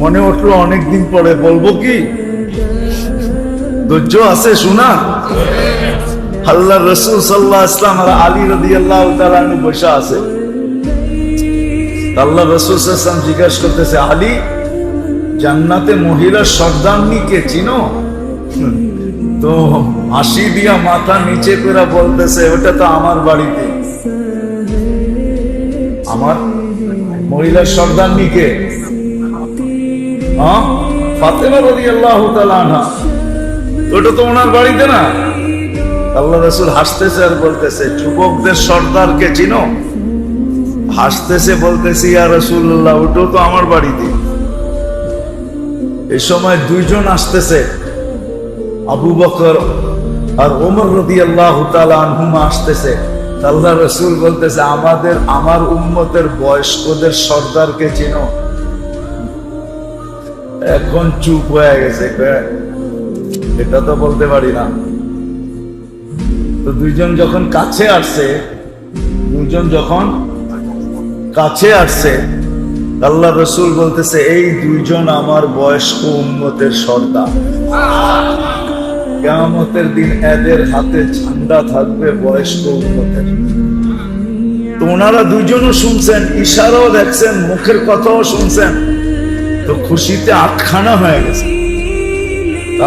মনে উঠলো অনেকদিন পরে, বলবো কি? ধৈর্য আছে শোনা? আল্লাহ রসুল সাল্লাল্লাহু আলাইহি ওয়াসাল্লাম আর আলী রাদিয়াল্লাহু তাআলা আনহু বসে আছে। আল্লাহ রসুল সাল্লাল্লাহু আলাইহি ওয়াসাল্লাম জিজ্ঞাসা করতেছে, আলী, জান্নাতে মহিলার সর্দারনিকে চিনো? তো হাসি দিয়া মাথা নিচে করে বলতেছে, ওটা তো আমার বাড়িতে। আমার মহিলার সর্দারনিকে? ফাতেমা রাদিয়াল্লাহু তাআলা আনহা, ওটা তো ওনার বাড়িতে না? আল্লাহ রাসূল হাসতেছে আর বলতেছে, যুবকদের সর্দারকে চিনো? হাসতেছে, বলতেছি, ইয়া রাসূলুল্লাহ, ওটাও তো আমার বাড়িতে। এই সময় দুইজন আসতেছে, আবু বকর আর ওমর রাদিয়াল্লাহু তাআলা আনহুমা আসতেছে। আল্লাহ রাসূল বলতেছে, আমার উম্মতের বয়স্কদের সর্দারকে চিনো? এখন চুপ হয়ে গেছে, এটা তো বলতে পারি না। তো দুইজন যখন কাছে আসছে, আল্লাহ রসুল বলতেছে, এই দুইজন আমার বয়স্ক উম্মতের সর্দার। কিয়ামতের দিন এদের হাতে ঝান্ডা থাকবে বয়স্ক উম্মতের। তো ওনারা দুইজনও শুনছেন, ইশারাও দেখছেন, মুখের কথাও শুনছেন। তো খুশিতে আটখানা হয়ে গেছে।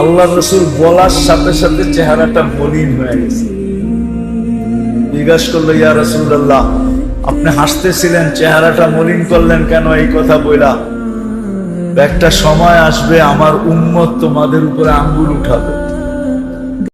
আল্লাহ রসুল বলার সাথে সাথে চেহারাটা মলিন হয়ে গেছে। জিজ্ঞাসা করলো, ইয়া রাসূলুল্লাহ, আপনি হাসতেছিলেন, চেহারাটা মলিন করলেন কেন? এই কথা বইলা, একটা সময় আসবে আমার উম্মত তোমাদের উপরে আঙ্গুল উঠাবে।